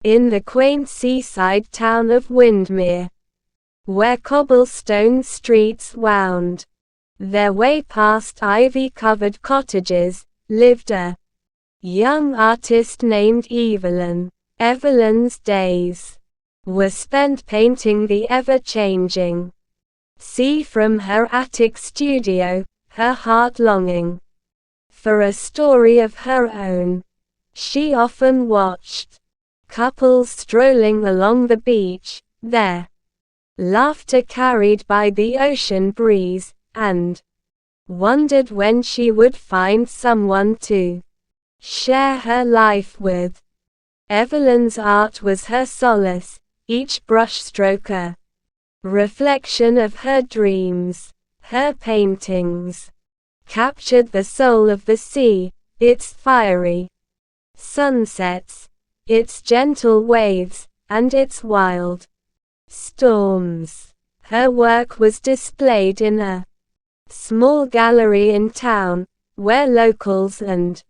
in the quaint seaside town of Windermere, where cobblestone streets wound their way past ivy-covered cottages, lived a young artist named Evelyn. Evelyn's days were spent painting the ever-changing sea from her attic studio, her heart longing for a story of her own. She often watched couples strolling along the beach, their laughter carried by the ocean breeze, and wondered when she would find someone to share her life with. Evelyn's art was her solace, each brushstroke a reflection of her dreams. Her paintings captured the soul of the sea, its fiery sunsets, its gentle waves, and its wild storms. Her work was displayed in a small gallery in town, where locals and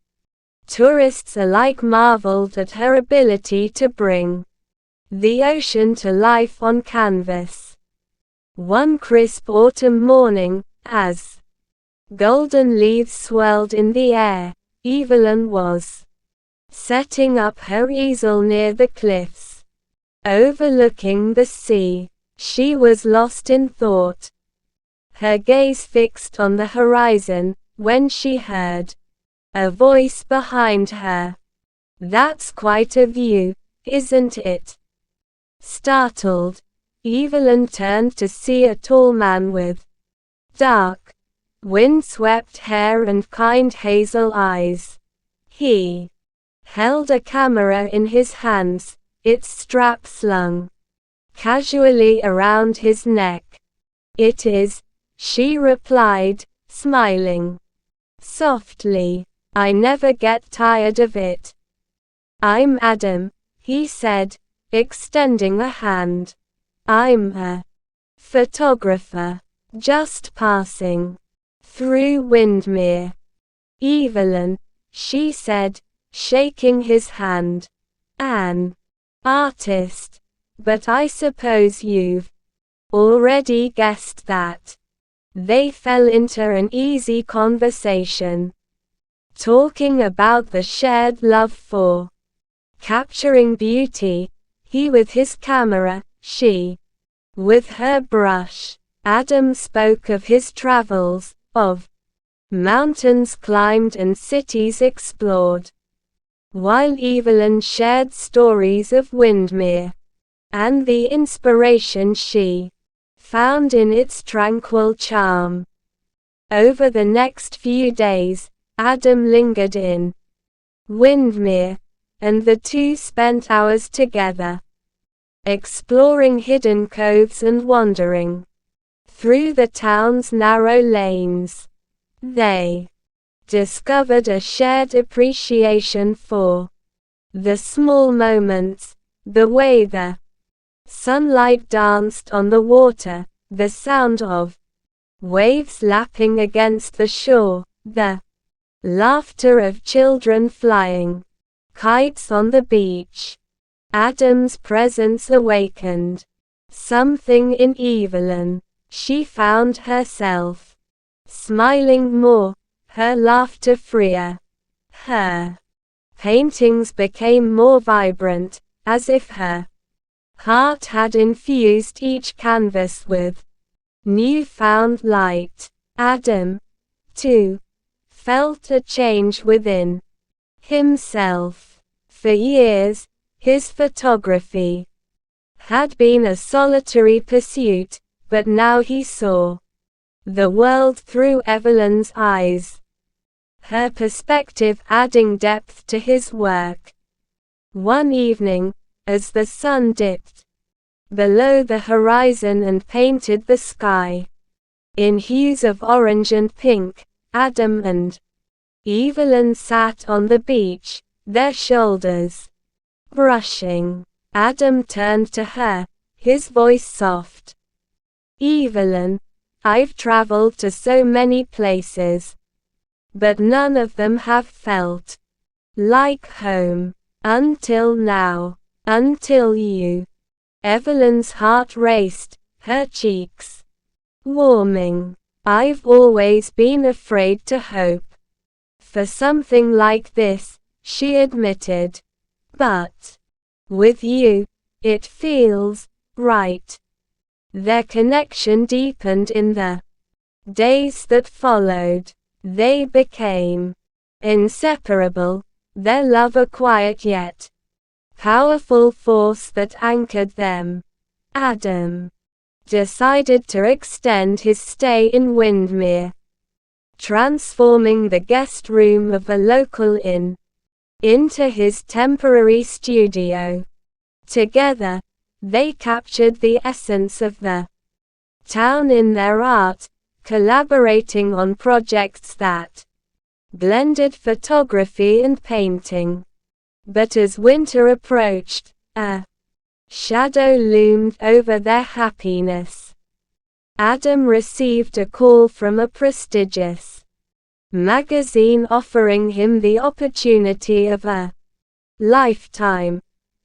tourists alike marveled at her ability to bring the ocean to life on canvas. One crisp autumn morning, as golden leaves swirled in the air, Evelyn was setting up her easel near the cliffs, overlooking the sea. She was lost in thought, her gaze fixed on the horizon, when she heard a voice behind her. "That's quite a view, isn't it?" Startled, Evelyn turned to see a tall man with dark, wind-swept hair and kind hazel eyes. He held a camera in his hands, its strap slung casually around his neck. "It is," she replied, smiling softly. "I never get tired of it." "I'm Adam," he said, extending a hand. "I'm a photographer, just passing through Windermere." "Evelyn," she said, shaking his hand. "An artist. But I suppose you've already guessed that." They fell into an easy conversation, talking about the shared love for capturing beauty, he with his camera, she with her brush. Adam spoke of his travels, of mountains climbed and cities explored, while Evelyn shared stories of Windermere and the inspiration she found in its tranquil charm. Over the next few days, Adam lingered in Windermere, and the two spent hours together, exploring hidden coves and wandering through the town's narrow lanes. They discovered a shared appreciation for the small moments, the way the sunlight danced on the water, the sound of waves lapping against the shore, the laughter of children flying kites on the beach. Adam's presence awakened something in Evelyn. She found herself smiling more, her laughter freer. Her paintings became more vibrant, as if her heart had infused each canvas with new-found light. Adam, too, felt a change within himself. For years, his photography had been a solitary pursuit, but now he saw the world through Evelyn's eyes, her perspective adding depth to his work. One evening, as the sun dipped below the horizon and painted the sky in hues of orange and pink, Adam and Evelyn sat on the beach, their shoulders brushing. Adam turned to her, his voice soft. "Evelyn, I've traveled to so many places, but none of them have felt like home. Until now." Until you. Evelyn's heart raced, her cheeks warming. I've always been afraid to hope for something like this, she admitted. But with you, it feels right. Their connection deepened in the days that followed. They became inseparable, their love a quiet yet powerful force that anchored them. Adam decided to extend his stay in Windermere, transforming the guest room of a local inn into his temporary studio. Together, they captured the essence of the town in their art, collaborating on projects that blended photography and painting. But as winter approached, a shadow loomed over their happiness. Adam received a call from a prestigious magazine offering him the opportunity of a lifetime,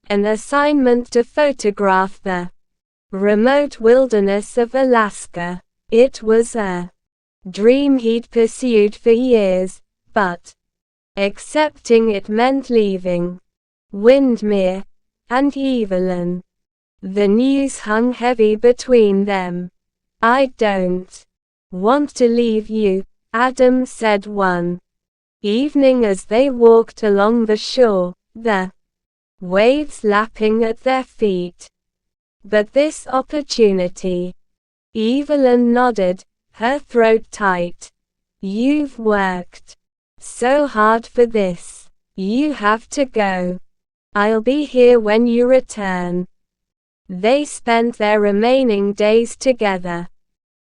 an assignment to photograph the remote wilderness of Alaska. It was a dream he'd pursued for years, but accepting it meant leaving Windermere and Evelyn. The news hung heavy between them. "I don't want to leave you," Adam said one evening as they walked along the shore, the waves lapping at their feet. "But this opportunity." Evelyn nodded, her throat tight. "You've worked so hard for this. You have to go. I'll be here when you return." They spent their remaining days together,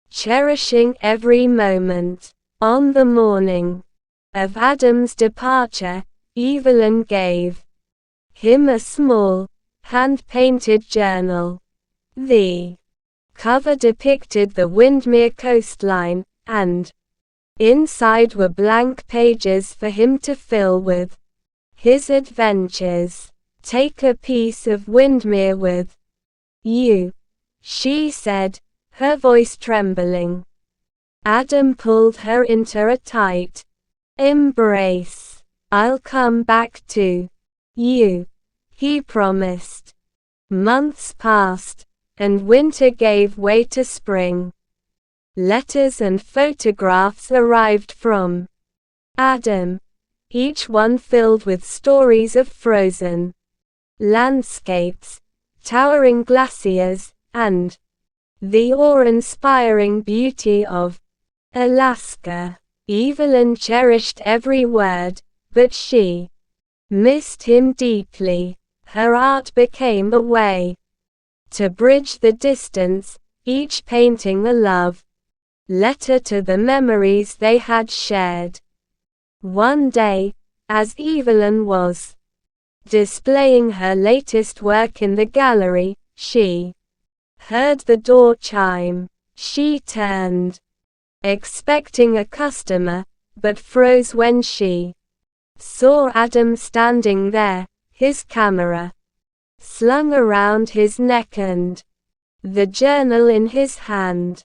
cherishing every moment. On the morning of Adam's departure, Evelyn gave him a small, hand-painted journal. The cover depicted the Windermere coastline, and inside were blank pages for him to fill with his adventures. "Take a piece of Windermere with you," she said, her voice trembling. Adam pulled her into a tight embrace. "I'll come back to you," he promised. Months passed, and winter gave way to spring. Letters and photographs arrived from Adam, each one filled with stories of frozen landscapes, towering glaciers, and the awe-inspiring beauty of Alaska. Evelyn cherished every word, but she missed him deeply. Her art became a way to bridge the distance, each painting a love letter to the memories they had shared. One day, as Evelyn was displaying her latest work in the gallery, she heard the door chime. She turned, expecting a customer, but froze when she saw Adam standing there, his camera slung around his neck and the journal in his hand.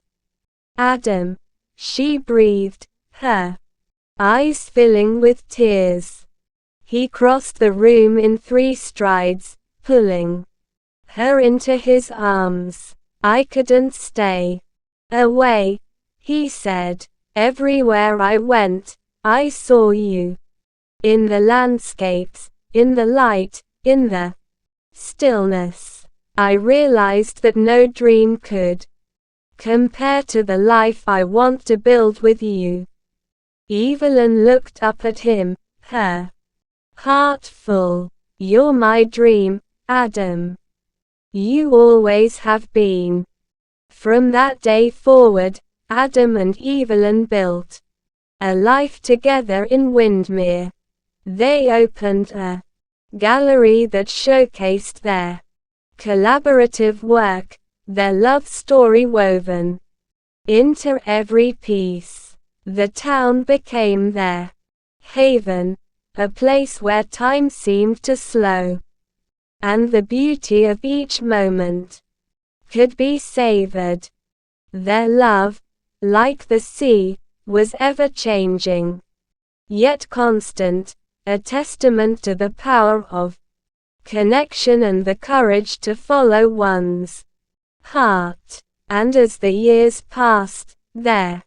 "Adam," she breathed, her eyes filling with tears. He crossed the room in 3 strides, pulling her into his arms. "I couldn't stay away," he said. "Everywhere I went, I saw you. In the landscapes, in the light, in the stillness. I realized that no dream could compare to the life I want to build with you." Evelyn looked up at him, her heart full. "You're my dream, Adam. You always have been." From that day forward, Adam and Evelyn built a life together in Windermere. They opened a gallery that showcased their collaborative work, their love story woven into every piece. The town became their haven, a place where time seemed to slow and the beauty of each moment could be savored. Their love, like the sea, was ever-changing, yet constant, a testament to the power of connection and the courage to follow one's heart. And as the years passed, their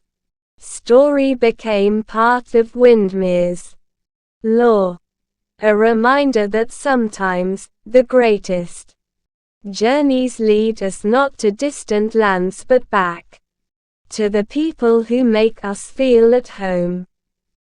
story became part of Windermere's lore, a reminder that sometimes, the greatest journeys lead us not to distant lands but back to the people who make us feel at home.